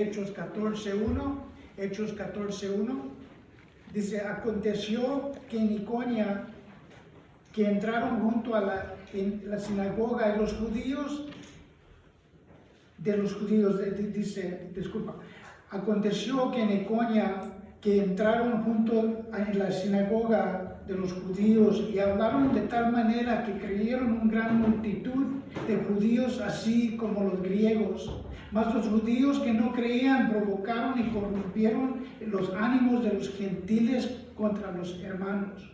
Hechos 14:1. Hechos 14:1. Dice, aconteció que en Iconio, que entraron junto a en la sinagoga de los judíos, aconteció que en Iconio, que entraron junto en la sinagoga de los judíos y hablaron de tal manera que creyeron una gran multitud de judíos, así como los griegos. Mas los judíos que no creían provocaron y corrompieron los ánimos de los gentiles contra los hermanos.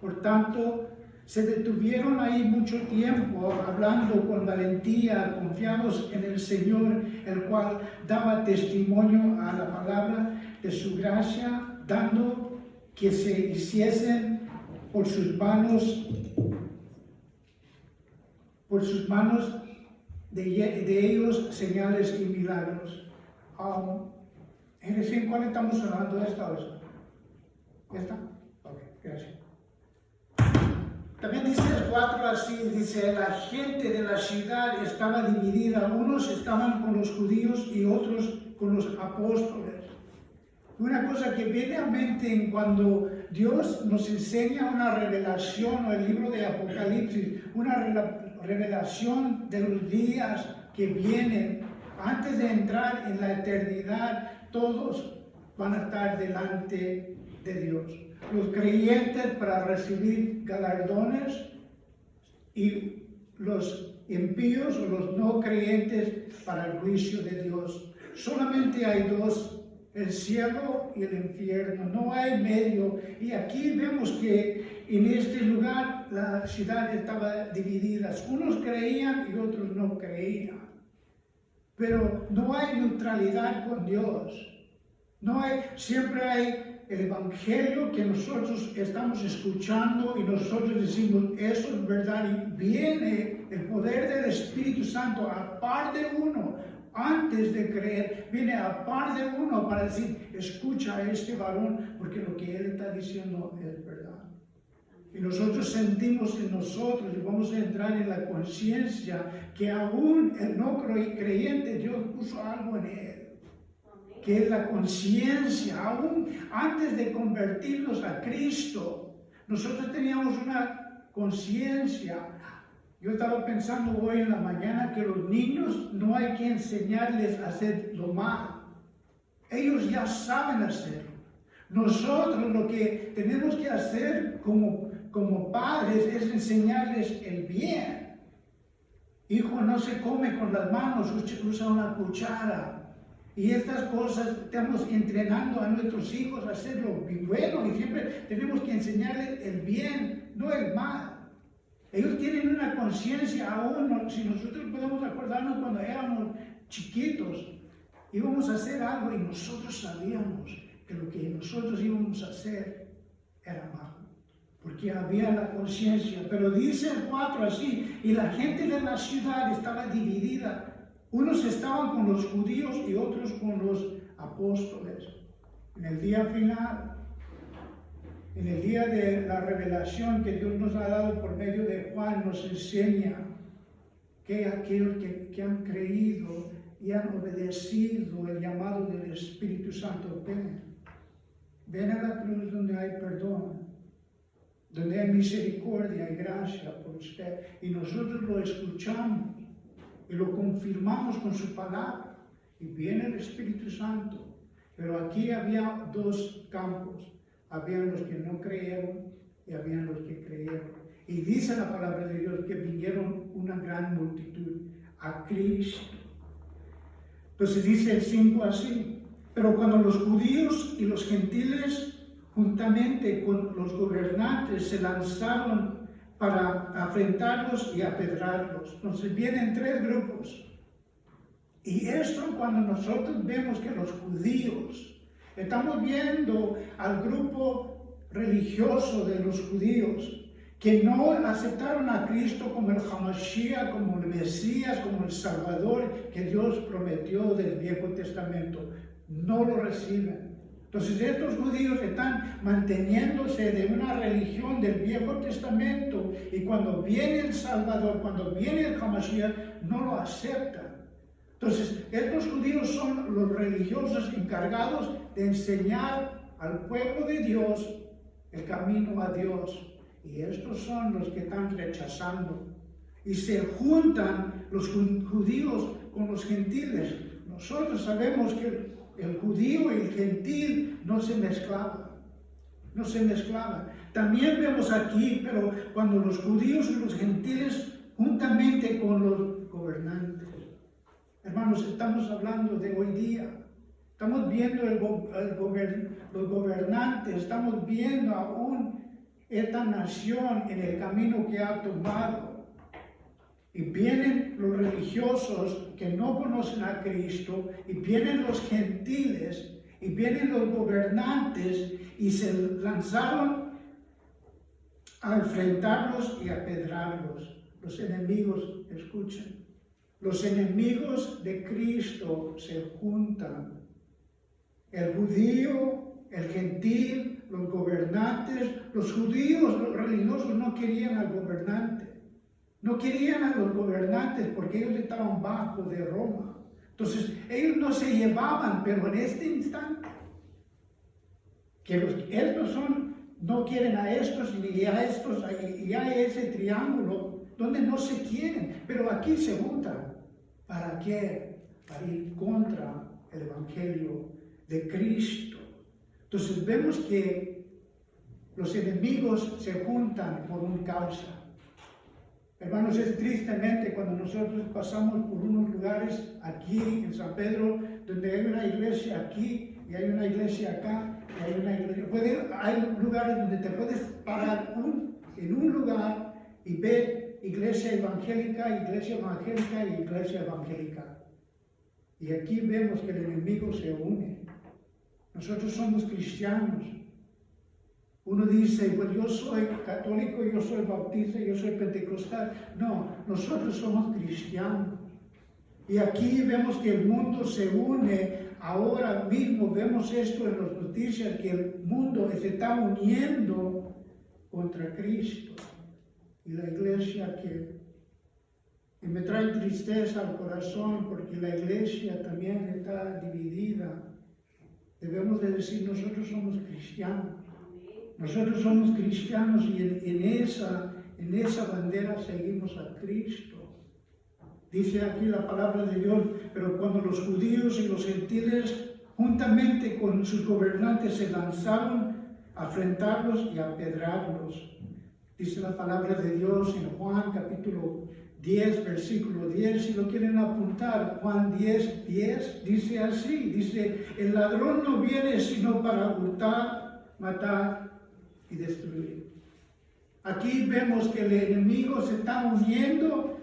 Por tanto, se detuvieron ahí mucho tiempo, hablando con valentía, confiados en el Señor, el cual daba testimonio a la palabra de su gracia, dando que se hiciesen por sus manos de ellos señales y milagros. ¿En cuál estamos hablando? ¿Esta o esta? ¿Esta? Ok, gracias. También dice el 4 así, dice, la gente de la ciudad estaba dividida, unos estaban con los judíos y otros con los apóstoles. Una cosa que viene a mente cuando Dios nos enseña una revelación, o el libro de Apocalipsis, una revelación de los días que vienen, antes de entrar en la eternidad, todos van a estar delante de Dios. Los creyentes para recibir galardones y los impíos o los no creyentes para el juicio de Dios. Solamente hay dos, el cielo y el infierno, no hay medio. Y aquí vemos que en este lugar la ciudad estaba dividida. Unos creían y otros no creían. Pero no hay neutralidad con Dios. Siempre hay el evangelio que nosotros estamos escuchando y nosotros decimos, eso es verdad, y viene el poder del Espíritu Santo a par de uno, antes de creer, viene a par de uno para decir, escucha a este varón, porque lo que él está diciendo es verdad. Y nosotros sentimos en nosotros, y vamos a entrar en la conciencia, que aún el no creyente, Dios puso algo en él, que es la conciencia. Aún antes de convertirnos a Cristo, nosotros teníamos una conciencia. Yo estaba pensando hoy en la mañana que los niños no hay que enseñarles a hacer lo malo. Ellos ya saben hacerlo. Nosotros lo que tenemos que hacer como padres es enseñarles el bien. Hijo, no se come con las manos, usa una cuchara. Y estas cosas estamos entrenando a nuestros hijos a hacer lo bueno, y siempre tenemos que enseñarles el bien, no el mal. Ellos tienen una conciencia aún, si nosotros podemos acordarnos cuando éramos chiquitos, íbamos a hacer algo y nosotros sabíamos que lo que nosotros íbamos a hacer era malo, porque había la conciencia. Pero dice el 4 así, y la gente de la ciudad estaba dividida. Unos estaban con los judíos y otros con los apóstoles. En el día final, en el día de la revelación que Dios nos ha dado por medio de Juan, nos enseña que aquellos que han creído y han obedecido el llamado del Espíritu Santo, ven a la cruz donde hay perdón, donde hay misericordia y gracia por usted. Y nosotros lo escuchamos y lo confirmamos con su palabra, y viene el Espíritu Santo. Pero aquí había dos campos, habían los que no creyeron y habían los que creyeron. Y dice la palabra de Dios que vinieron una gran multitud a Cristo. Entonces dice el 5 así, pero cuando los judíos y los gentiles juntamente con los gobernantes se lanzaron para afrentarlos y apedrearlos. Entonces vienen tres grupos. Y esto, cuando nosotros vemos que los judíos, estamos viendo al grupo religioso de los judíos, que no aceptaron a Cristo como el Hamashiach, como el Mesías, como el Salvador que Dios prometió del Viejo Testamento. No lo reciben. Entonces estos judíos están manteniéndose de una religión del Viejo Testamento, y cuando viene el Salvador, cuando viene el Hamashiach, no lo aceptan. Entonces, estos judíos son los religiosos encargados de enseñar al pueblo de Dios el camino a Dios. Y estos son los que están rechazando. Y se juntan los judíos con los gentiles. Nosotros sabemos que el judío y el gentil no se mezclaban. No se mezclaban. También vemos aquí, pero cuando los judíos y los gentiles juntamente con los gobernantes. Hermanos, estamos hablando de hoy día. Estamos viendo los gobernantes, estamos viendo aún esta nación en el camino que ha tomado. Y vienen los religiosos que no conocen a Cristo, y vienen los gentiles, y vienen los gobernantes, y se lanzaron a enfrentarlos y a apedrearlos. Los enemigos, escuchen. Los enemigos de Cristo se juntan. El judío, el gentil, los gobernantes. Los judíos, los religiosos no querían al gobernante. No querían a los gobernantes porque ellos estaban bajo de Roma. Entonces, ellos no se llevaban, pero en este instante, que estos no quieren a estos y a estos, y hay ese triángulo donde no se quieren, pero aquí se juntan. ¿Para qué? Para ir contra el Evangelio de Cristo. Entonces vemos que los enemigos se juntan por una causa. Hermanos, es tristemente cuando nosotros pasamos por unos lugares aquí en San Pedro, donde hay una iglesia aquí y hay una iglesia acá y hay una iglesia. Hay lugares donde te puedes parar en un lugar y ver iglesia evangélica y iglesia evangélica. Y aquí vemos que el enemigo se une. Nosotros somos cristianos. Uno dice, pues yo soy católico, yo soy bautista, yo soy pentecostal. No, nosotros somos cristianos. Y aquí vemos que el mundo se une. Ahora mismo vemos esto en las noticias, que el mundo se está uniendo contra Cristo. Y la iglesia y me trae tristeza al corazón porque la iglesia también está dividida. Debemos de decir, nosotros somos cristianos. Nosotros somos cristianos y en esa bandera seguimos a Cristo. Dice aquí la palabra de Dios, pero cuando los judíos y los gentiles juntamente con sus gobernantes se lanzaron a enfrentarlos y a apedrearlos. Dice la palabra de Dios en Juan capítulo 10, versículo 10, si lo quieren apuntar, Juan 10, 10, dice así, dice, el ladrón no viene sino para hurtar, matar y destruir. Aquí vemos que el enemigo se está uniendo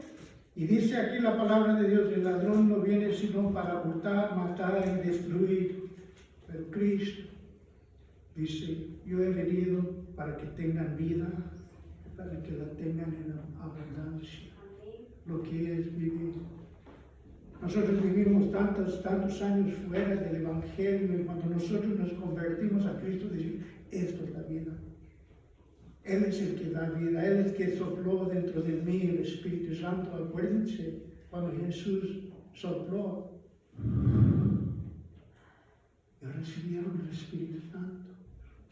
y dice aquí la palabra de Dios, el ladrón no viene sino para hurtar, matar y destruir. Pero Cristo dice, yo he venido para que tengan vida, para que la tengan en abundancia. Lo que es vivir. Nosotros vivimos tantos años fuera del Evangelio y cuando nosotros nos convertimos a Cristo, decimos, esto es la vida. Él es el que da vida, Él es el que sopló dentro de mí el Espíritu Santo. Acuérdense, cuando Jesús sopló, y recibieron el Espíritu Santo.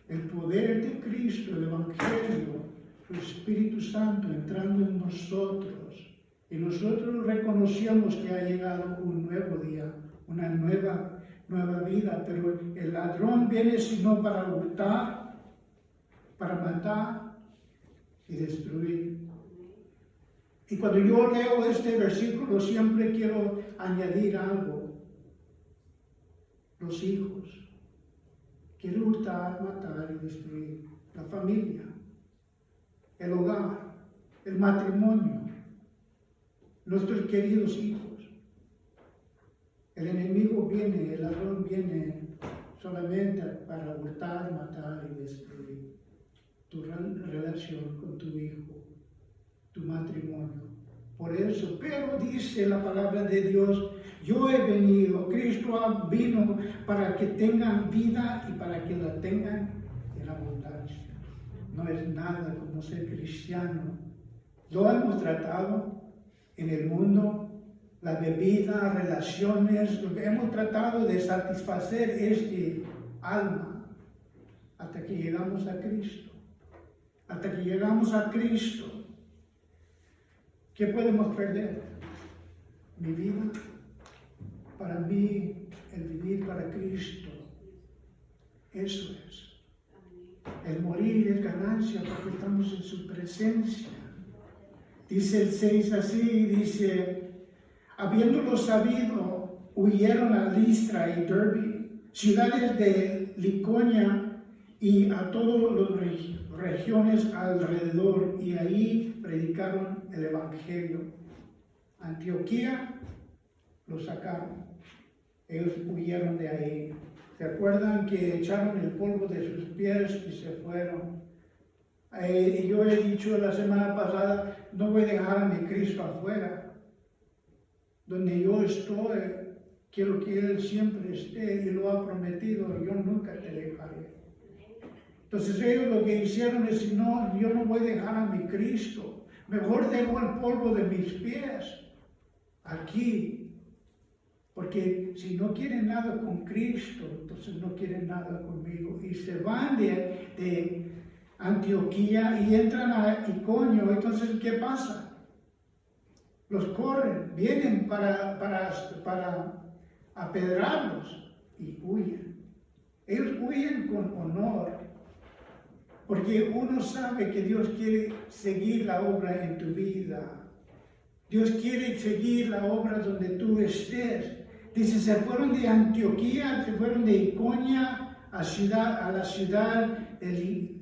El poder de Cristo, el Evangelio, el Espíritu Santo entrando en nosotros. Y nosotros reconocemos que ha llegado un nuevo día, una nueva vida. Pero el ladrón viene sino para hurtar, para matar y destruir. Y cuando yo leo este versículo siempre quiero añadir algo. Los hijos. Quiere hurtar, matar y destruir. La familia, el hogar, el matrimonio, nuestros queridos hijos. El enemigo viene, el ladrón viene solamente para hurtar, matar y destruir tu relación con tu hijo, tu matrimonio. Por eso, pero dice la palabra de Dios, yo he venido, Cristo vino para que tengan vida y para que la tengan en abundancia. No es nada como ser cristiano. Lo hemos tratado en el mundo, la bebida, relaciones, lo que hemos tratado de satisfacer este alma hasta que llegamos a Cristo. Hasta que llegamos a Cristo, ¿qué podemos perder? Mi vida. Para mí, el vivir para Cristo, eso es. El morir es ganancia porque estamos en su presencia. Dice el 6 así, dice, habiéndolo sabido, huyeron a Listra y Derbe, ciudades de Liconia y a todas las regiones alrededor, y ahí predicaron el Evangelio. Antioquía los sacaron, ellos huyeron de ahí. ¿Se acuerdan que echaron el polvo de sus pies y se fueron? Yo he dicho la semana pasada, no voy a dejar a mi Cristo afuera. Donde yo estoy, quiero que Él siempre esté y lo ha prometido, yo nunca te dejaré. Entonces ellos lo que hicieron es, no, yo no voy a dejar a mi Cristo, mejor dejo el polvo de mis pies aquí. Porque si no quieren nada con Cristo, entonces no quieren nada conmigo. Y se van de Antioquía y entran a Iconio. Entonces, ¿qué pasa? Los corren, vienen para apedrarlos y huyen. Ellos huyen con honor, porque uno sabe que Dios quiere seguir la obra en tu vida. Dios quiere seguir la obra donde tú estés. Dice, se fueron de Antioquía, se fueron de Iconia a la ciudad de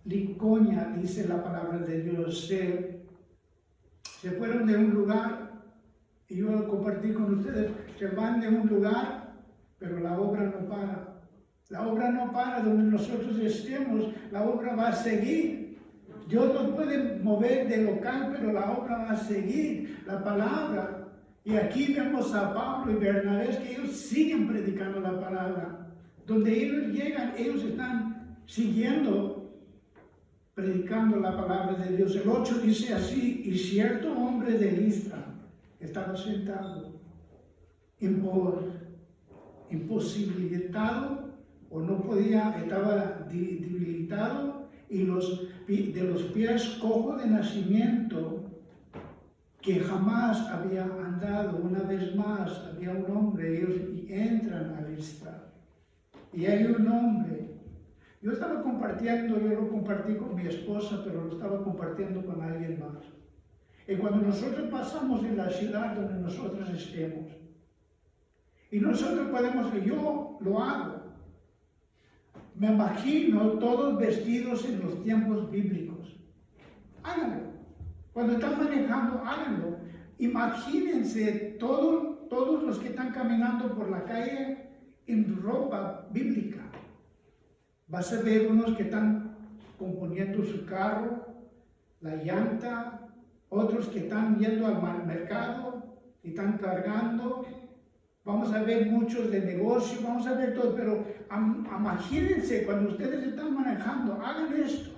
Liconia, dice la palabra de Dios. Se fueron de un lugar, y yo lo compartí con ustedes, se van de un lugar, pero la obra no para. La obra no para donde nosotros estemos, la obra va a seguir. Dios nos puede mover de local, pero la obra va a seguir, la palabra. Y aquí vemos a Pablo y Bernabé, que ellos siguen predicando la palabra. Donde ellos llegan, ellos están siguiendo, predicando la palabra de Dios. El 8 dice así, y cierto hombre de Listra estaba sentado, imposibilitado, o no podía, estaba debilitado, y de los pies cojo de nacimiento, que jamás había andado. Una vez más había un hombre, ellos entran a Listra, y hay un hombre. Yo estaba compartiendo, yo lo compartí con mi esposa, pero lo estaba compartiendo con alguien más. Y cuando nosotros pasamos en la ciudad donde nosotros estemos, y nosotros podemos, yo lo hago, me imagino todos vestidos en los tiempos bíblicos. Háganlo. Cuando están manejando, háganlo. Imagínense todos los que están caminando por la calle en ropa bíblica. Vas a ver unos que están componiendo su carro, la llanta, otros que están yendo al mercado y están cargando. Vamos a ver muchos de negocio, vamos a ver todo, pero imagínense cuando ustedes están manejando, hagan esto.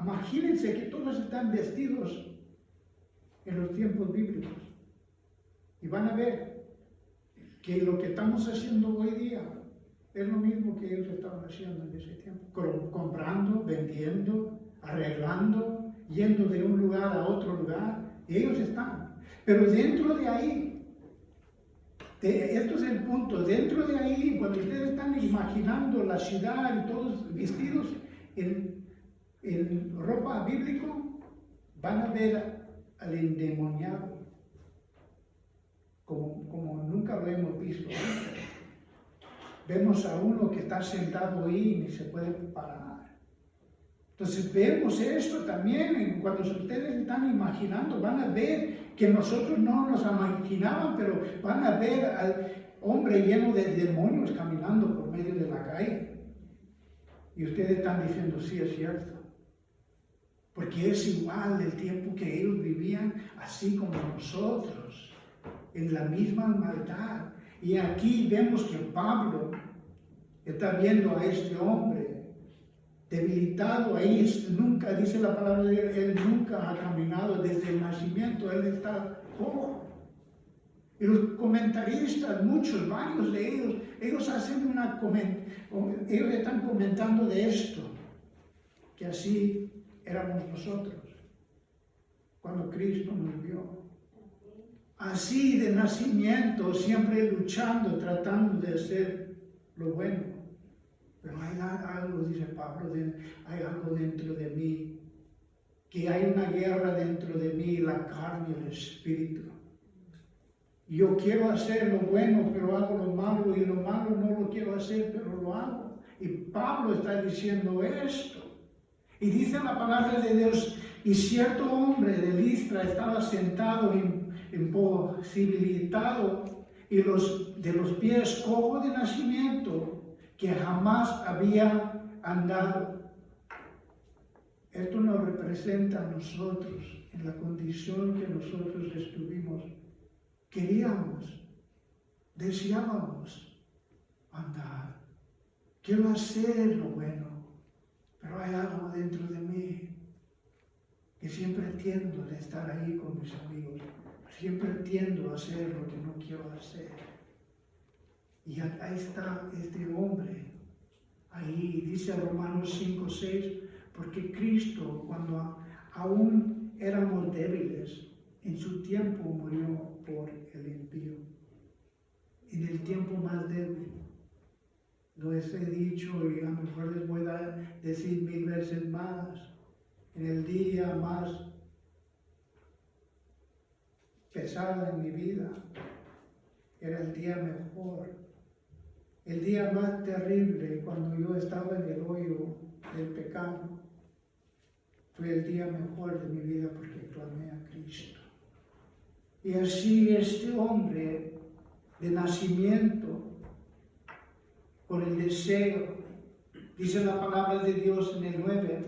Imagínense que todos están vestidos en los tiempos bíblicos y van a ver que lo que estamos haciendo hoy día es lo mismo que ellos estaban haciendo en ese tiempo, comprando, vendiendo, arreglando, yendo de un lugar a otro lugar, y ellos están. Pero dentro de ahí, esto es el punto, dentro de ahí, cuando ustedes están imaginando la ciudad y todos vestidos en ropa bíblico, van a ver al endemoniado como nunca lo hemos visto. Vemos a uno que está sentado ahí y ni se puede parar. Entonces vemos esto también cuando ustedes están imaginando, van a ver que nosotros no nos imaginaban, pero van a ver al hombre lleno de demonios caminando por medio de la calle. Y ustedes están diciendo, sí, es cierto. Porque es igual el tiempo que ellos vivían, así como nosotros, en la misma maldad. Y aquí vemos que Pablo está viendo a este hombre debilitado. Ahí nunca, dice la palabra de Dios, él nunca ha caminado desde el nacimiento. Él está cojo. Y los comentaristas, muchos, varios de ellos hacen ellos están comentando de esto, que así éramos nosotros, cuando Cristo nos vio. Así de nacimiento, siempre luchando, tratando de hacer lo bueno. Pero hay algo, dice Pablo, hay algo dentro de mí, que hay una guerra dentro de mí, la carne y el espíritu. Yo quiero hacer lo bueno, pero hago lo malo, y lo malo no lo quiero hacer, pero lo hago. Y Pablo está diciendo esto. Y dice la palabra de Dios, y cierto hombre de Listra estaba sentado imposibilitado y de los pies cojo de nacimiento, que jamás había andado. Esto nos representa a nosotros en la condición que nosotros estuvimos. Queríamos, deseábamos andar. Quiero hacer lo bueno, pero hay algo dentro de mí que siempre tiendo de estar ahí con mis amigos. Siempre tiendo a hacer lo que no quiero hacer. Y ahí está este hombre. Ahí dice Romanos 5:6, porque Cristo, cuando aún éramos débiles, en su tiempo murió por el impío. En el tiempo más débil. Les he dicho y a lo mejor les voy a decir 1000 veces más. En el día más pesado en mi vida, era el día mejor. El día más terrible, cuando yo estaba en el hoyo del pecado, fue el día mejor de mi vida porque clamé a Cristo. Y así este hombre de nacimiento, con el deseo, dice la palabra de Dios en el 9,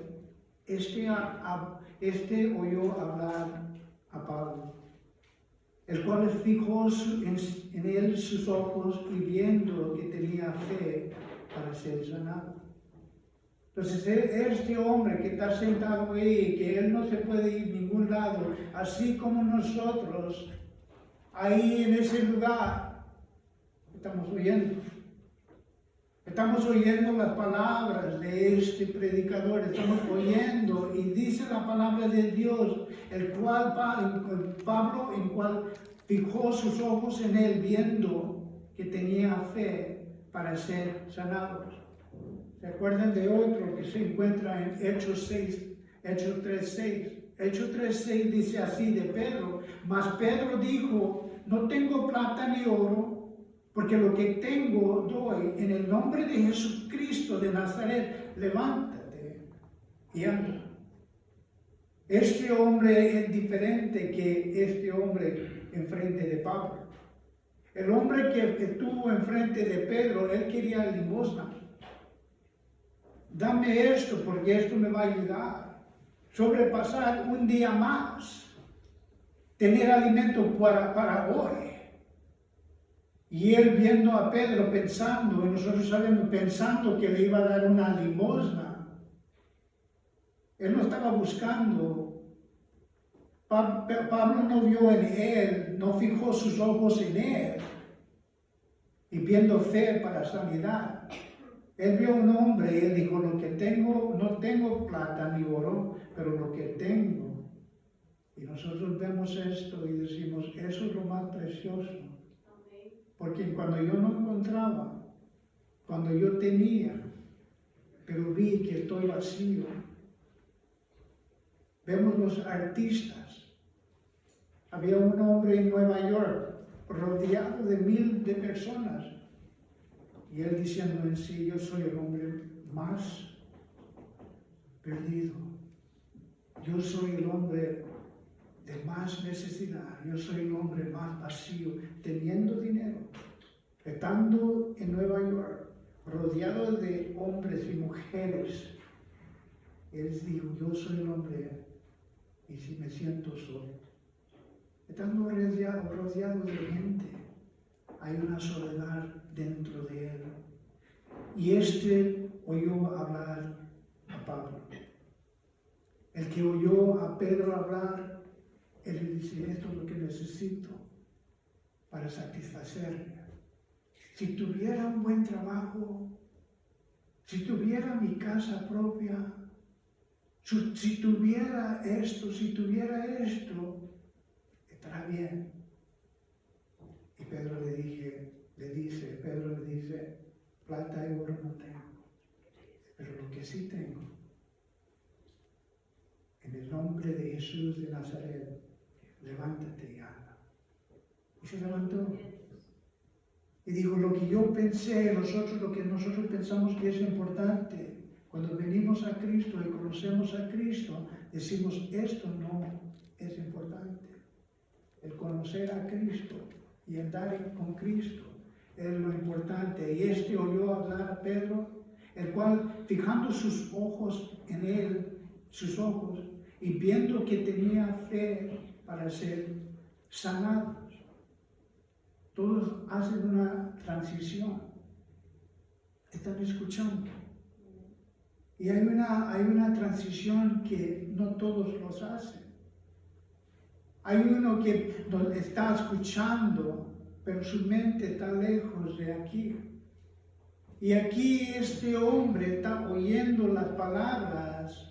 este oyó hablar a Pablo, el cual fijó en él sus ojos y viendo que tenía fe para ser sanado. Entonces este hombre que está sentado ahí, que él no se puede ir a ningún lado, así como nosotros, ahí en ese lugar, estamos oyendo. Estamos oyendo las palabras de este predicador, estamos oyendo, y dice la palabra de Dios, el cual Pablo, en cual fijó sus ojos en él, viendo que tenía fe para ser sanados. ¿Se acuerdan de otro que se encuentra en Hechos 3:6? Hechos 3:6 dice así de Pedro, mas Pedro dijo, no tengo plata ni oro, porque lo que tengo doy en el nombre de Jesucristo de Nazaret, levántate y anda. Este hombre es diferente que este hombre enfrente de Pablo. El hombre que estuvo enfrente de Pedro, él quería limosna. Dame esto porque esto me va a ayudar. Sobrepasar un día más. Tener alimento para hoy. Y él viendo a Pedro pensando, y nosotros sabemos, pensando que le iba a dar una limosna. Él no estaba buscando. Pablo no vio en él, no fijó sus ojos en él. Y viendo fe para sanidad. Él vio un hombre y él dijo, lo que tengo, no tengo plata ni oro, pero lo que tengo. Y nosotros vemos esto y decimos, eso es lo más precioso. Porque cuando yo no encontraba, cuando yo tenía, pero vi que estoy vacío. Vemos los artistas. Había un hombre en Nueva York, rodeado de 1000 de personas. Y él diciendo en sí, yo soy el hombre más perdido. Yo soy el hombre de más necesidad. Yo soy el hombre más vacío, teniendo dinero, estando en Nueva York, rodeado de hombres y mujeres. Él dijo, yo soy el hombre y si me siento solo. Estando rodeado de gente, hay una soledad dentro de él. Y este oyó hablar a Pablo. El que oyó a Pedro hablar, Él le dice, esto es lo que necesito para satisfacerme. Si tuviera un buen trabajo, si tuviera mi casa propia, si tuviera esto, estará bien. Y Pedro le dice, plata y oro no tengo, pero lo que sí tengo, en el nombre de Jesús de Nazaret, levántate y anda. Y se levantó. Y digo, lo que yo pensé, lo que nosotros pensamos que es importante, cuando venimos a Cristo y conocemos a Cristo, decimos, esto no es importante. El conocer a Cristo y andar con Cristo es lo importante. Y oyó hablar a Pedro, el cual, fijando sus ojos en él, y viendo que tenía fe para ser sanados. Todos hacen una transición. Están escuchando. Y hay una transición que no todos los hacen. Hay uno que está escuchando, pero su mente está lejos de aquí. Y aquí este hombre está oyendo las palabras.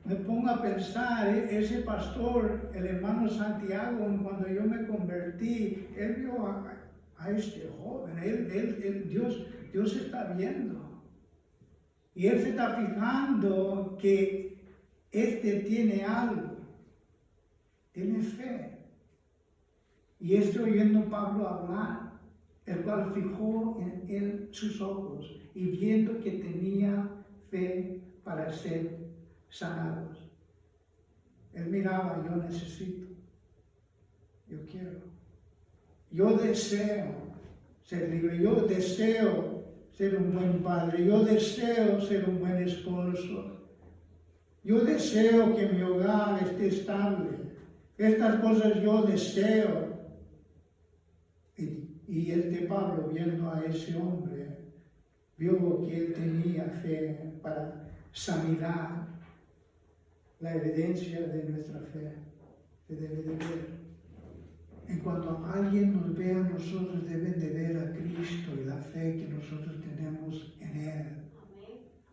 Me pongo a pensar, ese pastor, el hermano Santiago, cuando yo me convertí, él vio a este joven, Dios está viendo. Y él se está fijando que tiene algo, tiene fe. Y estoy oyendo a Pablo hablar, el cual fijó en él sus ojos y viendo que tenía fe para ser sanados. Él miraba, yo necesito, yo quiero, yo deseo ser libre, yo deseo ser un buen padre, yo deseo ser un buen esposo, yo deseo que mi hogar esté estable, estas cosas yo deseo. Y Pablo, viendo a ese hombre, vio que él tenía fe para sanidad. La evidencia de nuestra fe se debe de ver. En cuanto alguien nos ve a nosotros, deben de ver a Cristo y la fe que nosotros tenemos en Él.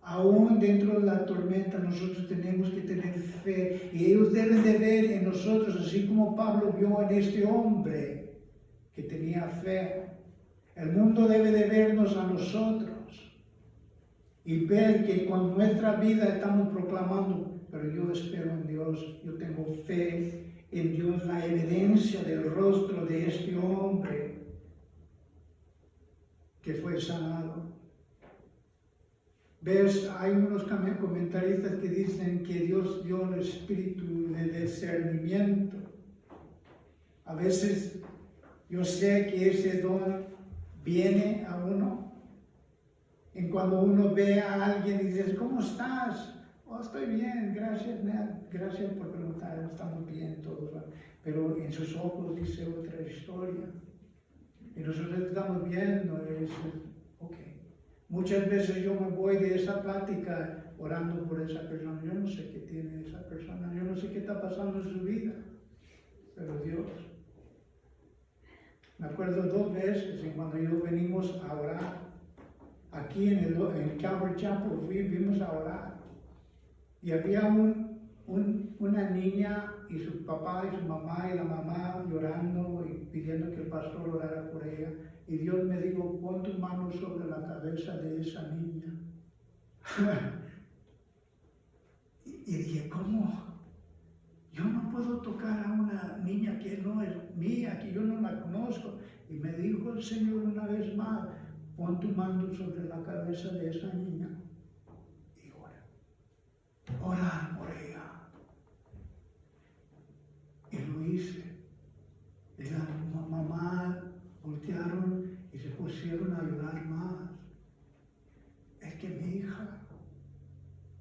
Aún dentro de la tormenta nosotros tenemos que tener fe y ellos deben de ver en nosotros, así como Pablo vio en este hombre que tenía fe. El mundo debe de vernos a nosotros y ver que con nuestra vida estamos proclamando, pero yo espero en Dios, yo tengo fe en Dios, la evidencia del rostro de este hombre que fue sanado. ¿Ves? Hay unos comentaristas que dicen que Dios dio el espíritu de discernimiento. A veces yo sé que ese don viene a uno. Y cuando uno ve a alguien y dices, ¿cómo estás? Oh, estoy bien, gracias, gracias por preguntar, estamos bien todos. Pero en sus ojos dice otra historia. Y nosotros estamos viendo eso. Ok. Muchas veces yo me voy de esa plática orando por esa persona. Yo no sé qué tiene esa persona, yo no sé qué está pasando en su vida. Pero Dios. Me acuerdo 2 veces en cuando yo venimos a orar. Aquí en Calvary Chapel fuimos a orar. Y había una niña y su papá y su mamá y la mamá llorando y pidiendo que el pastor orara por ella. Y Dios me dijo, pon tu mano sobre la cabeza de esa niña. y dije, ¿cómo? Yo no puedo tocar a una niña que no es mía, que yo no la conozco. Y me dijo el Señor una vez más, pon tu mano sobre la cabeza de esa niña y ora. Orar por ella. Y lo hice. Y la mamá voltearon y se pusieron a llorar más. Es que mi hija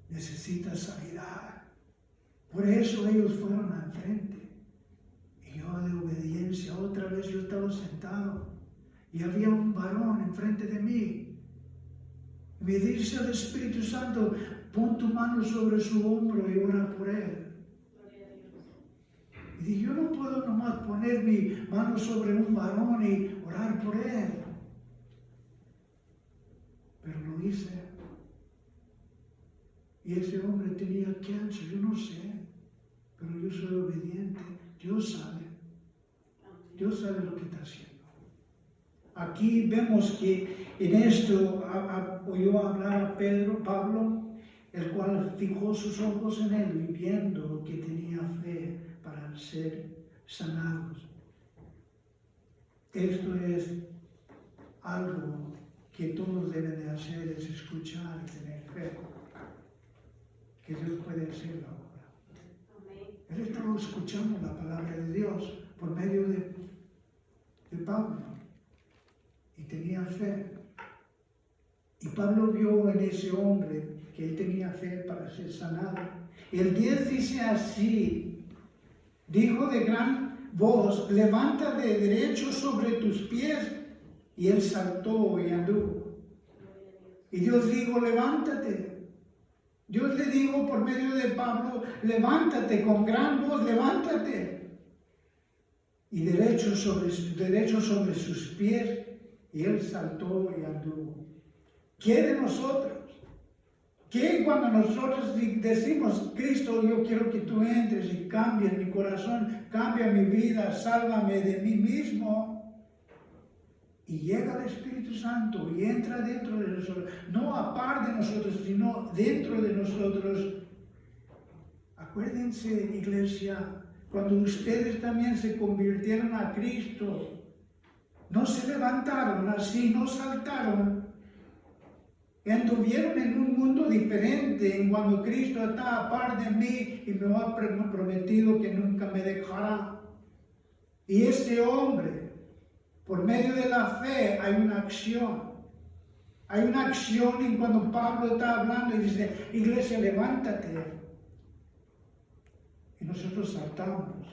necesita sanidad. Por eso ellos fueron al frente. Y yo de obediencia, otra vez yo estaba sentado. Y había un varón enfrente de mí. Me dice el Espíritu Santo, pon tu mano sobre su hombro y ora por él. Y dije, yo no puedo nomás poner mi mano sobre un varón y orar por él. Pero lo hice. Y ese hombre tenía cáncer, yo no sé, pero yo soy obediente. Dios sabe. Dios sabe lo que está haciendo. Aquí vemos que en esto oyó hablar a Pablo, el cual fijó sus ojos en él y viendo que tenía fe para ser sanados. Esto es algo que todos deben de hacer, es escuchar y tener fe, que Dios puede hacer la obra. Él estaba escuchando la palabra de Dios por medio de Pablo y tenía fe. Y Pablo vio en ese hombre que él tenía fe para ser sanado. El 10 dice así, dijo de gran voz, levántate derecho sobre tus pies, y él saltó y anduvo. Y Dios dijo, levántate. Dios le dijo por medio de Pablo, levántate con gran voz, levántate. Y derecho sobre sus pies, y él saltó y anduvo. ¿Qué de nosotros? ¿Qué cuando nosotros decimos, Cristo, yo quiero que tú entres y cambies mi corazón, cambia mi vida, sálvame de mí mismo? Y llega el Espíritu Santo y entra dentro de nosotros, no aparte de nosotros, sino dentro de nosotros. Acuérdense, iglesia, cuando ustedes también se convirtieron a Cristo, no se levantaron así, no saltaron, anduvieron en un mundo diferente, en cuando Cristo está aparte de mí y me ha prometido que nunca me dejará. Y este hombre, por medio de la fe, hay una acción. Hay una acción en cuando Pablo está hablando y dice, iglesia, levántate. Y nosotros saltamos.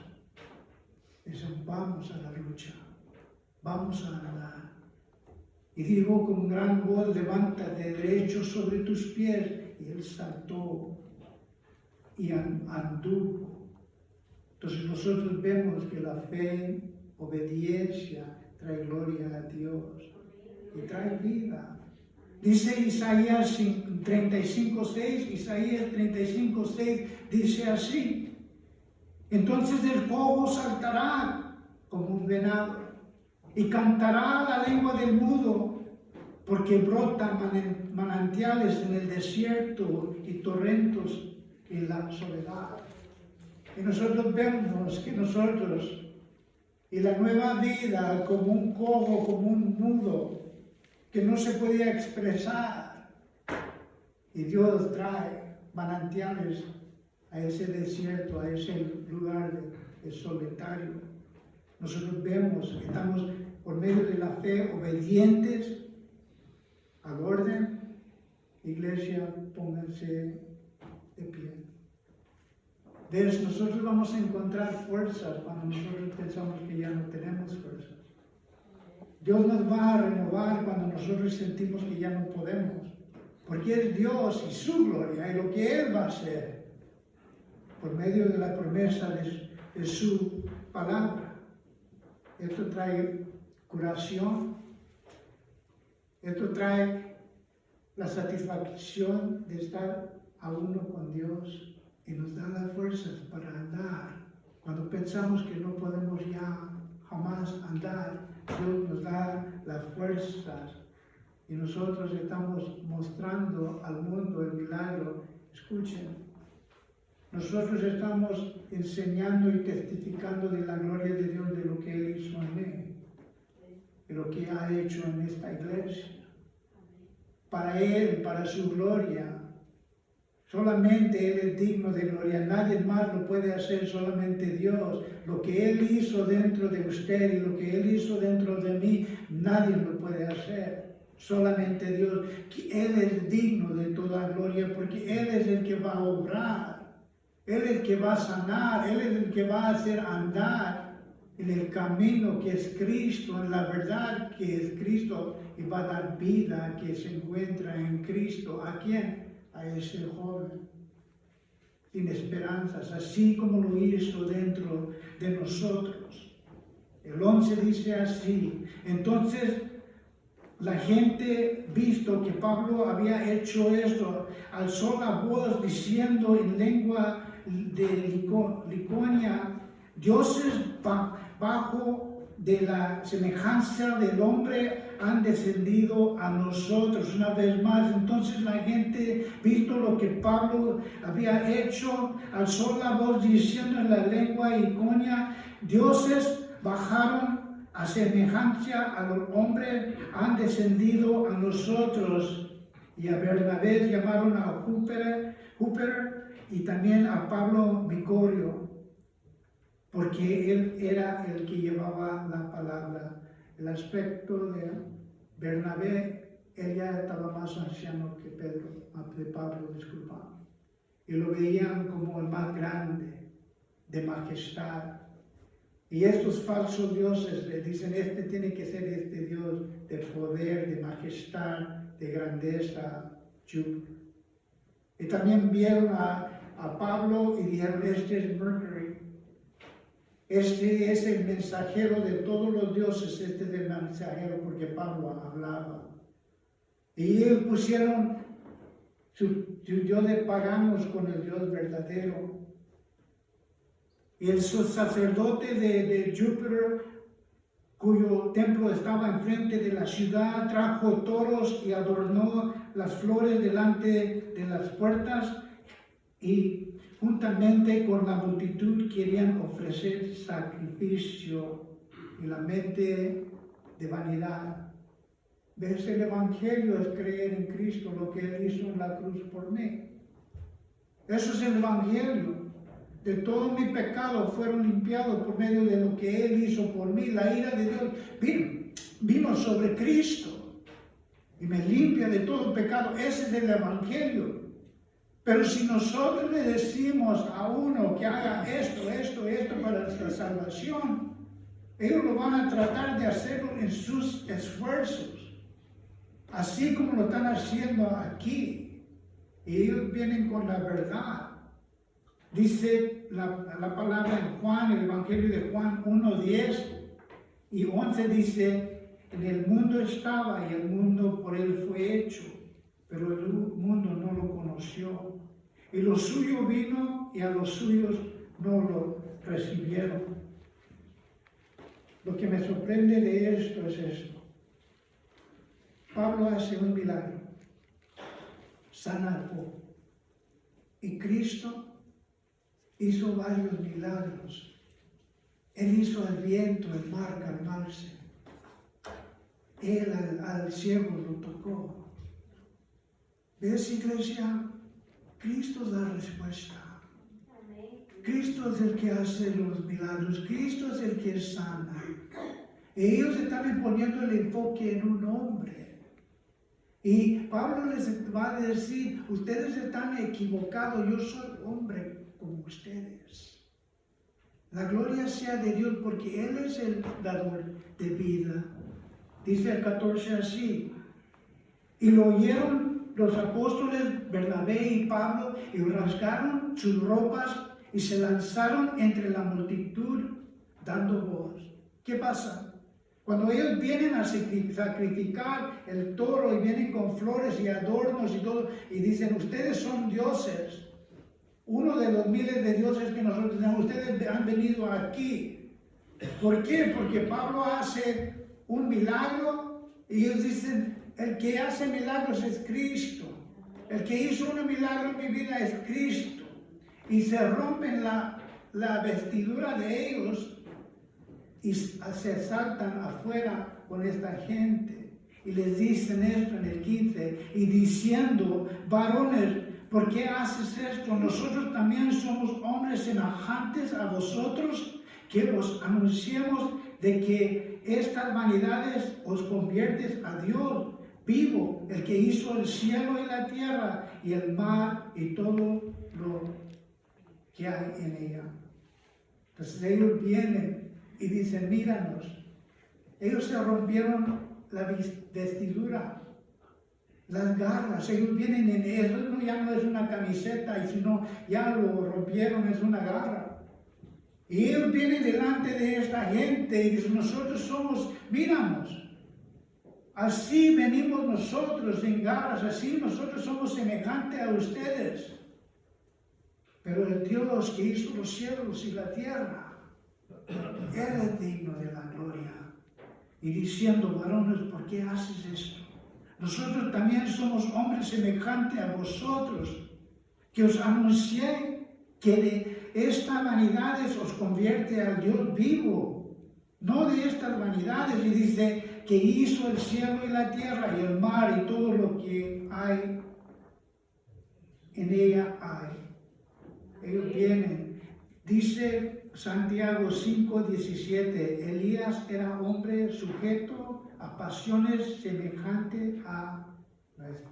Decimos, vamos a la lucha. Vamos a andar. Y dijo con gran voz, levántate derecho sobre tus pies. Y él saltó y anduvo. Entonces nosotros vemos que la fe, obediencia, trae gloria a Dios y trae vida. Dice Isaías 35:6, Isaías 35:6 dice así, entonces el cojo saltará como un venado y cantará la lengua del mudo, porque brotan manantiales en el desierto y torrentos en la soledad. Y nosotros vemos que nosotros y la nueva vida como un cojo, como un mudo, que no se podía expresar. Y Dios trae manantiales a ese desierto, a ese lugar de solitario. Nosotros vemos que estamos por medio de la fe obedientes al orden. Iglesia, pónganse de pie. ¿Ves? Nosotros vamos a encontrar fuerzas cuando nosotros pensamos que ya no tenemos fuerzas. Dios nos va a renovar cuando nosotros sentimos que ya no podemos. Porque es Dios y su gloria y lo que Él va a hacer por medio de la promesa de su palabra. Esto trae curación. Esto trae la satisfacción de estar a uno con Dios. Y nos da las fuerzas para andar. Cuando pensamos que no podemos ya jamás andar, Dios nos da las fuerzas. Y nosotros estamos mostrando al mundo el milagro. Escuchen, nosotros estamos enseñando y testificando de la gloria de Dios, de lo que Él hizo en mí, de lo que ha hecho en esta iglesia. Para Él, para su gloria. Solamente Él es digno de gloria, nadie más lo puede hacer, solamente Dios. Lo que Él hizo dentro de usted y lo que Él hizo dentro de mí, nadie lo puede hacer, solamente Dios. Él es digno de toda gloria porque Él es el que va a obrar, Él es el que va a sanar, Él es el que va a hacer andar en el camino que es Cristo, en la verdad que es Cristo, y va a dar vida que se encuentra en Cristo. ¿A quién? A ese joven. sin esperanzas, así como lo hizo dentro de nosotros. El 11 dice así: entonces la gente, visto que Pablo había hecho esto, alzó la voz diciendo en lengua de Liconia: dioses bajo de la semejanza del hombre han descendido a nosotros. Una vez más, entonces la gente, visto lo que Pablo había hecho, alzó la voz diciendo en la lengua Liconia: dioses bajaron a semejanza al hombre, han descendido a nosotros. Y a Bernabé llamaron a Júpiter y también a Pablo Vicorio, porque él era el que llevaba la palabra. El aspecto de Bernabé, él ya estaba más anciano que Pablo, disculpa. Y lo veían como el más grande, de majestad. Y estos falsos dioses le dicen: este tiene que ser este Dios de poder, de majestad, de grandeza, Júpiter. Y también vieron a Pablo y dijeron: este es Mercury. Este es el mensajero de todos los dioses, este es el mensajero, porque Pablo hablaba. Y ellos pusieron su Dios de paganos con el Dios verdadero. Y el sacerdote de Júpiter, cuyo templo estaba enfrente de la ciudad, trajo toros y adornó las flores delante de las puertas, y juntamente con la multitud querían ofrecer sacrificio y la mente de vanidad. ¿Ves? El Evangelio es creer en Cristo, lo que Él hizo en la cruz por mí. Eso es el Evangelio. De todo mi pecado fueron limpiados por medio de lo que Él hizo por mí. La ira de Dios vino sobre Cristo y me limpia de todo pecado. Ese es el Evangelio. Pero si nosotros le decimos a uno que haga esto para nuestra salvación, ellos lo van a tratar de hacerlo en sus esfuerzos, así como lo están haciendo aquí. Y ellos vienen con la verdad. Dice la palabra en Juan, el Evangelio de Juan 1:10 y 11 dice: en el mundo estaba y el mundo por él fue hecho, pero el mundo no lo conoció. Y lo suyo vino y a los suyos no lo recibieron. Lo que me sorprende de esto es esto. Pablo hace un milagro, sana al pobre. Y Cristo hizo varios milagros. Él hizo al viento, el mar calmarse. Él al ciego lo tocó. ¿Ves, iglesia? Cristo es la respuesta. Cristo es el que hace los milagros. Cristo es el que sana. Ellos están poniendo el enfoque en un hombre. Y Pablo les va a decir: ustedes están equivocados, yo soy hombre como ustedes. La gloria sea de Dios, porque Él es el dador de vida. Dice el 14 así: y lo oyeron los apóstoles Bernabé y Pablo, y rasgaron sus ropas y se lanzaron entre la multitud dando voz. ¿Qué pasa? Cuando ellos vienen a sacrificar el toro y vienen con flores y adornos y todo, y dicen: ustedes son dioses, uno de los miles de dioses que nosotros tenemos, ustedes han venido aquí. ¿Por qué? Porque Pablo hace un milagro y ellos dicen: el que hace milagros es Cristo. El que hizo un milagro en mi vida es Cristo. Y se rompen la vestidura de ellos y se saltan afuera con esta gente. Y les dicen esto en el 15, y diciendo: varones, ¿por qué haces esto? Nosotros también somos hombres semejantes a vosotros, que os anunciamos de que estas vanidades os conviertes a Dios vivo, el que hizo el cielo y la tierra y el mar y todo lo que hay en ella. Entonces ellos vienen y dicen: míranos. Ellos se rompieron la vestidura las garras, ellos vienen en eso, ya no es una camiseta, y sino ya lo rompieron, es una garra. Y ellos vienen delante de esta gente y dicen, nosotros somos, míramos, así venimos nosotros en garras, así nosotros somos semejantes a ustedes. Pero el Dios que hizo los cielos y la tierra, Él es digno de la gloria. Y diciendo, varones, ¿por qué haces esto? Nosotros también somos hombres semejantes a vosotros, que os anuncié que de estas vanidades os convierte al Dios vivo, no de estas vanidades. Y dice que hizo el cielo y la tierra y el mar y todo lo que hay, en ella hay. Ellos vienen. Dice Santiago 5:17, Elías era hombre sujeto a pasiones semejantes a nuestras.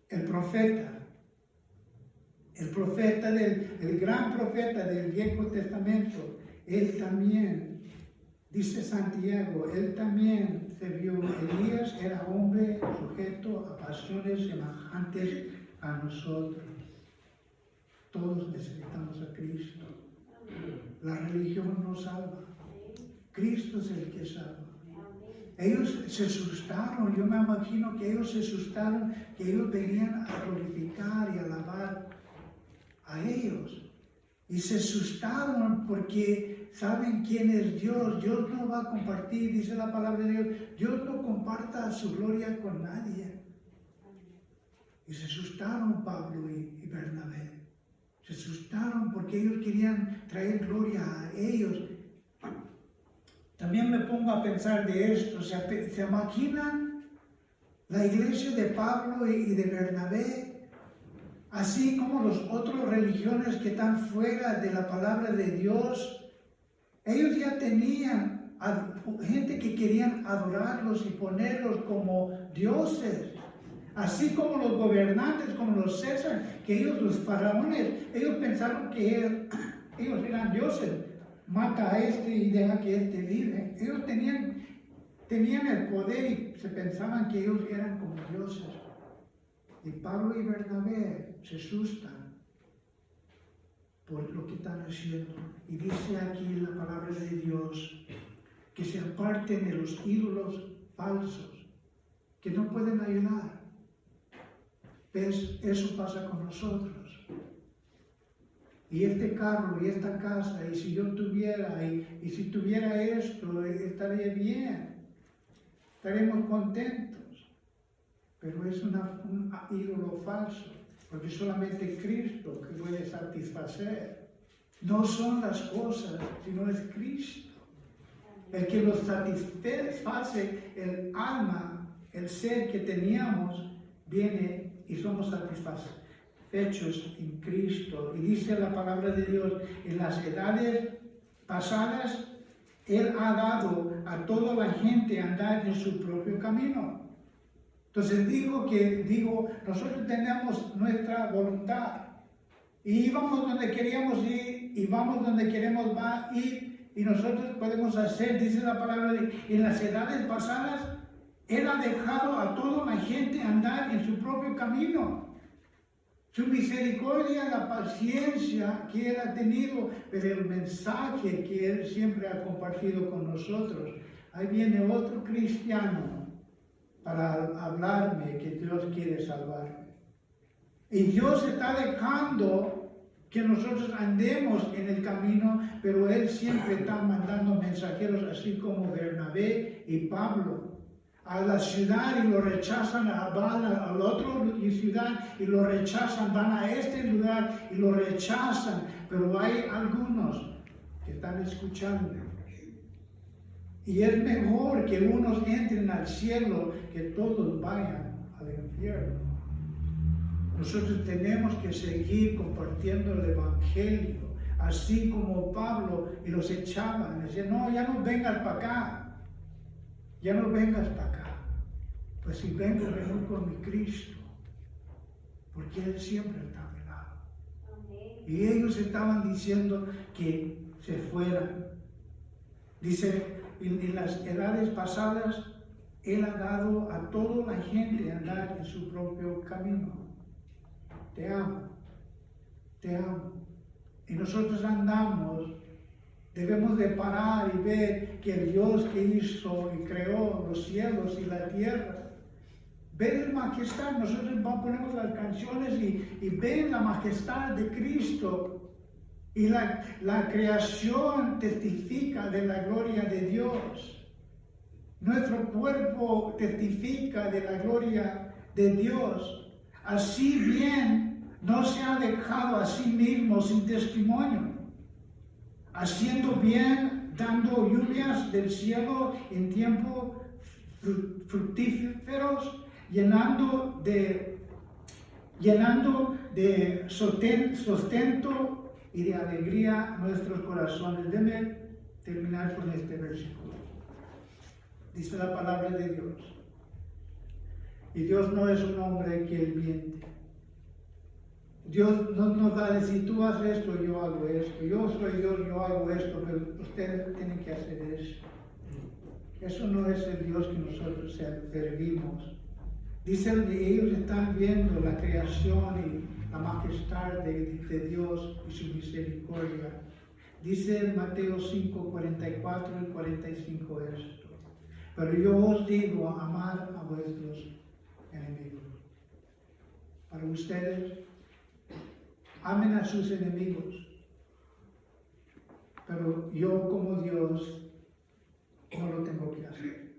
El gran profeta del Viejo Testamento, él también, dice Santiago, él también se vio, Elías era hombre sujeto a pasiones semejantes a nosotros. Todos necesitamos a Cristo. La religión no salva. Cristo es el que salva. Ellos se asustaron, yo me imagino que ellos se asustaron, que ellos venían a glorificar y alabar a ellos. Y se asustaron porque saben quién es Dios. Dios no va a compartir, dice la palabra de Dios, Dios no comparta su gloria con nadie. Y se asustaron Pablo y Bernabé. Se asustaron porque ellos querían traer gloria a ellos. También me pongo a pensar de esto. ¿Se imaginan la iglesia de Pablo y de Bernabé? Así como las otras religiones que están fuera de la palabra de Dios. Ellos ya tenían gente que querían adorarlos y ponerlos como dioses. Así como los gobernantes, como los César, que ellos, los faraones, ellos pensaron que ellos eran dioses. Mata a este y deja que este vive. Ellos tenían el poder y se pensaban que ellos eran como dioses. Y Pablo y Bernabé se asustan por lo que están haciendo. Y dice aquí la palabra de Dios que se aparten de los ídolos falsos, que no pueden ayudar. ¿Ves? Eso pasa con nosotros. Y este carro y esta casa, y si yo tuviera, y si tuviera esto, estaría bien. Estaremos contentos. Pero es un ídolo falso, porque solamente Cristo que puede satisfacer. No son las cosas, sino es Cristo. El que nos satisface el alma, el ser que teníamos, viene y somos satisfechos en Cristo. Y dice la palabra de Dios, en las edades pasadas, Él ha dado a toda la gente andar en su propio camino. Entonces digo, nosotros tenemos nuestra voluntad. Y íbamos donde queríamos ir, y vamos donde queremos ir, y nosotros podemos hacer, dice la palabra, en las edades pasadas, Él ha dejado a toda la gente andar en su propio camino. Su misericordia, la paciencia que Él ha tenido, pero el mensaje que Él siempre ha compartido con nosotros. Ahí viene otro cristiano para hablarme que Dios quiere salvarme. Y Dios está dejando que nosotros andemos en el camino, pero Él siempre está mandando mensajeros así como Bernabé y Pablo a la ciudad y lo rechazan, van al otro ciudad y lo rechazan, van a este lugar y lo rechazan, pero hay algunos que están escuchando. Y es mejor que unos entren al cielo que todos vayan al infierno. Nosotros tenemos que seguir compartiendo el Evangelio, así como Pablo, y los echaban, decían, no, ya no vengas para acá, ya no vengas para acá. Pues si vengo con mi Cristo, porque Él siempre está a mi lado. Y ellos estaban diciendo que se fueran. Dice, en las edades pasadas, Él ha dado a toda la gente andar en su propio camino. Te amo, te amo. Y nosotros andamos, debemos de parar y ver que el Dios que hizo y creó los cielos y la tierra, ver la majestad. Nosotros ponemos las canciones y ven la majestad de Cristo. Y la creación testifica de la gloria de Dios. Nuestro cuerpo testifica de la gloria de Dios. Así bien, no se ha dejado a sí mismo sin testimonio, haciendo bien, dando lluvias del cielo en tiempos fructíferos, llenando de sustento y de alegría nuestros corazones. Déjenme terminar con este versículo. Dice la palabra de Dios. Y Dios no es un hombre que él miente. Dios no nos va a decir, tú haces esto, yo hago esto. Yo soy Dios, yo hago esto, pero ustedes tienen que hacer eso. Eso no es el Dios que nosotros servimos. Dicen que ellos están viendo la creación y la majestad de Dios y su misericordia. Dice en Mateo 5, 44 y 45 esto. Pero yo os digo, amad a vuestros enemigos. Para ustedes, amen a sus enemigos. Pero yo como Dios no lo tengo que hacer.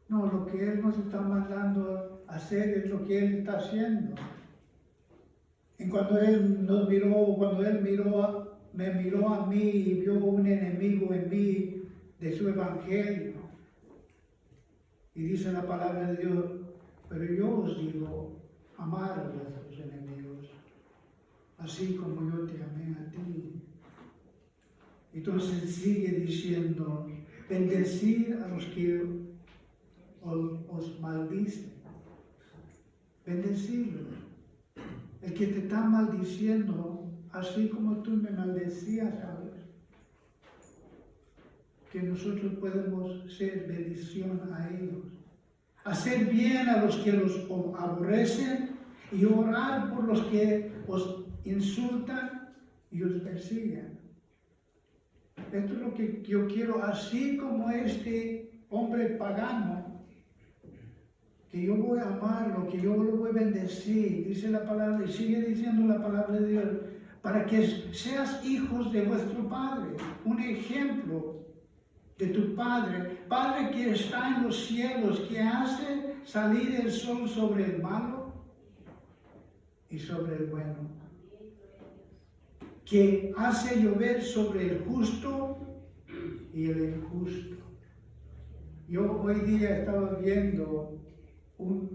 No, lo que Él nos está mandando a hacer es lo que Él está haciendo. Y cuando Él nos miró, me miró a mí y vio un enemigo en mí de su evangelio. Y dice la palabra de Dios, pero yo os digo, amad a vuestros enemigos, así como yo te amé a ti. Entonces sigue diciendo, bendecid a los que os maldicen. Bendecirlo. El que te está maldiciendo, así como tú me maldecías, ¿sabes? Que nosotros podemos ser bendición a ellos. Hacer bien a los que los aborrecen y orar por los que os insultan y os persiguen. Esto es lo que yo quiero, así como este hombre pagano, que yo voy a amarlo, que yo lo voy a bendecir, dice la palabra, y sigue diciendo la palabra de Dios, para que seas hijos de vuestro Padre, un ejemplo de tu Padre, Padre que está en los cielos, que hace salir el sol sobre el malo y sobre el bueno, que hace llover sobre el justo y el injusto. Yo hoy día estaba viendo una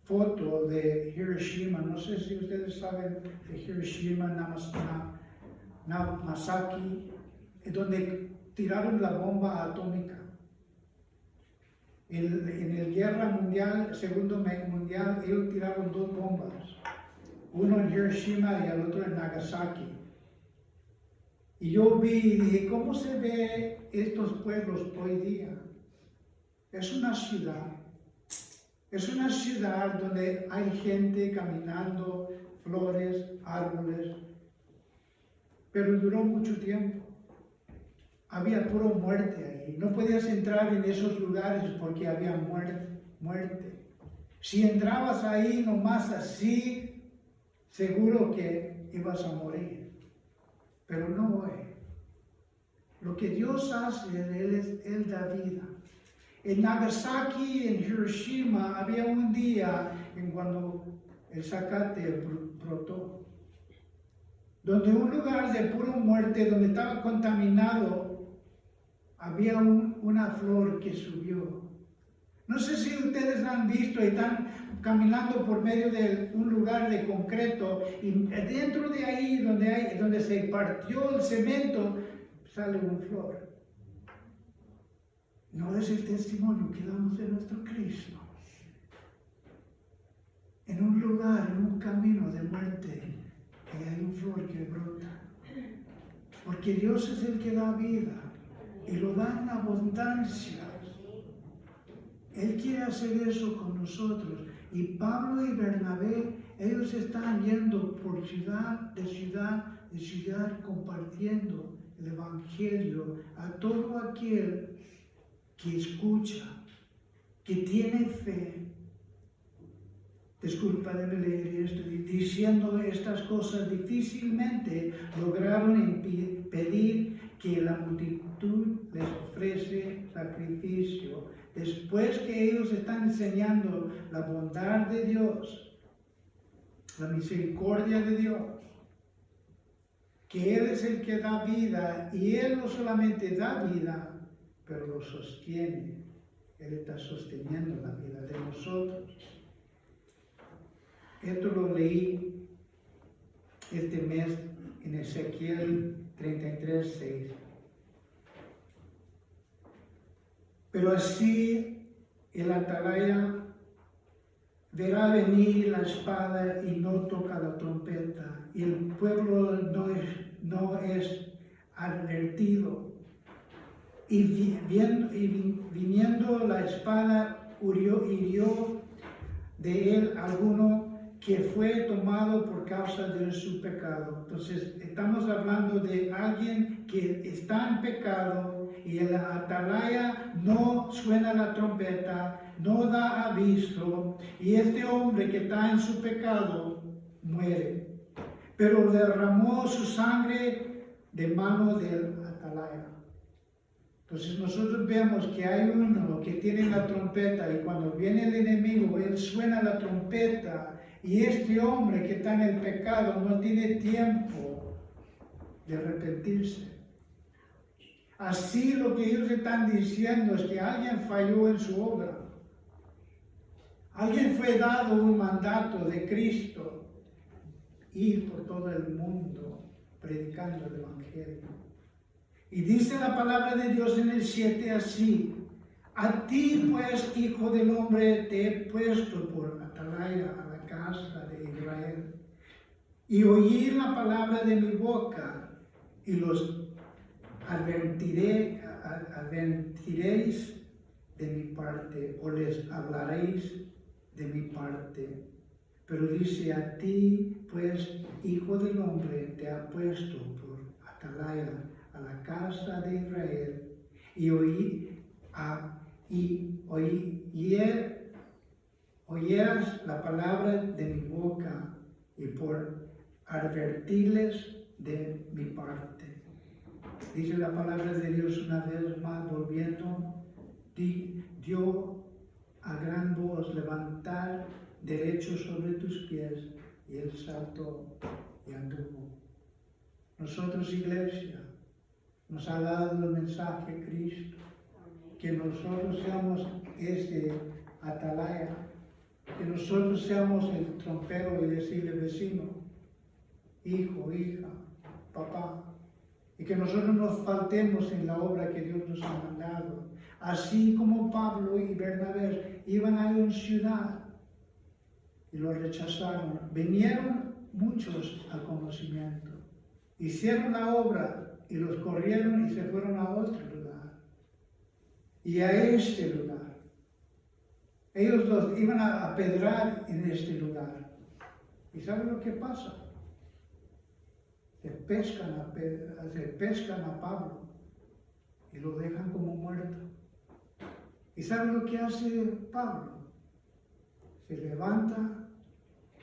foto de Hiroshima, no sé si ustedes saben de Hiroshima, Nagasaki, donde tiraron la bomba atómica. En la guerra mundial, Segunda Mundial, ellos tiraron dos bombas, uno en Hiroshima y el otro en Nagasaki. Y yo vi y dije, ¿cómo se ve estos pueblos hoy día? Es una ciudad donde hay gente caminando, flores, árboles, pero duró mucho tiempo. Había pura muerte ahí. No podías entrar en esos lugares porque había muerte. Si entrabas ahí nomás así, seguro que ibas a morir. Pero no es. Lo que Dios hace, Él da vida. En Nagasaki, en Hiroshima, había un día en cuando el zacate brotó, donde un lugar de pura muerte, donde estaba contaminado, había una flor que subió. No sé si ustedes han visto y están caminando por medio de un lugar de concreto y dentro de ahí donde se partió el cemento sale una flor. No es el testimonio que damos de nuestro Cristo. En un lugar, en un camino de muerte, y hay una flor que brota. Porque Dios es el que da vida y lo da en abundancia. Él quiere hacer eso con nosotros. Y Pablo y Bernabé, ellos están yendo por ciudad de ciudad, compartiendo el Evangelio a todo aquel que escucha, que tiene fe. Disculpa de leer esto, diciendo estas cosas difícilmente lograron impedir que la multitud les ofrece sacrificio. Después que ellos están enseñando la bondad de Dios, la misericordia de Dios, que Él es el que da vida, y Él no solamente da vida, pero lo sostiene. Él está sosteniendo la vida de nosotros. Esto lo leí este mes en Ezequiel 33:6. Pero así el atalaya verá venir la espada y no toca la trompeta, y el pueblo no es advertido. Y viniendo la espada hirió de él alguno que fue tomado por causa de su pecado. Entonces, estamos hablando de alguien que está en pecado y el atalaya no suena la trompeta, no da aviso, y este hombre que está en su pecado muere. Pero derramó su sangre de mano del atalaya. Entonces nosotros vemos que hay uno que tiene la trompeta, y cuando viene el enemigo, él suena la trompeta, y este hombre que está en el pecado no tiene tiempo de arrepentirse. Así lo que ellos están diciendo es que alguien falló en su obra. Alguien fue dado un mandato de Cristo, ir por todo el mundo predicando el Evangelio. Y dice la palabra de Dios en el 7 así: a ti pues, hijo del hombre, te he puesto por atalaya a la casa de Israel, y oír la palabra de mi boca, y los advertiréis de mi parte, o les hablaréis de mi parte. Pero dice: a ti pues, hijo del hombre, te ha puesto por atalaya a la casa de Israel, y oyeras la palabra de mi boca, y por advertirles de mi parte. Dice la palabra de Dios una vez más, volviendo, dio a gran voz: levantar derecho sobre tus pies, y él saltó y anduvo. Nosotros, iglesia, nos ha dado el mensaje Cristo, que nosotros seamos ese atalaya, que nosotros seamos el trompero y decirle: vecino, hijo, hija, papá, y que nosotros nos faltemos en la obra que Dios nos ha mandado. Así como Pablo y Bernabé iban a una ciudad y lo rechazaron, vinieron muchos al conocimiento, hicieron la obra y los corrieron y se fueron a otro lugar. Y a este lugar. Ellos los iban a apedrear en este lugar. ¿Y saben lo que pasa? Se pescan a Pablo y lo dejan como muerto. ¿Y saben lo que hace Pablo? Se levanta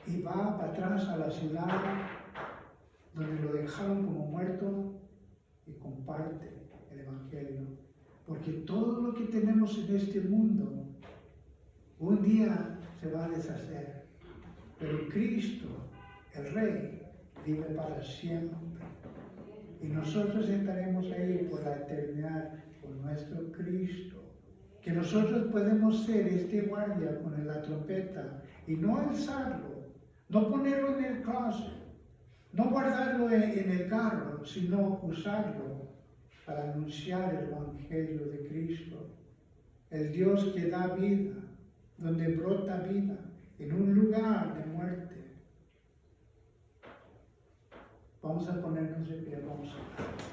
y va para atrás a la ciudad donde lo dejaron como muerto, y comparte el Evangelio. Porque todo lo que tenemos en este mundo un día se va a deshacer, pero Cristo, el Rey, vive para siempre, y nosotros estaremos ahí por la eternidad con nuestro Cristo. Que nosotros podemos ser este guardia con la trompeta y no alzarlo, no ponerlo en el closet, no guardarlo en el carro, sino usarlo para anunciar el Evangelio de Cristo. El Dios que da vida, donde brota vida, en un lugar de muerte. Vamos a ponernos de pie, vamos a orar.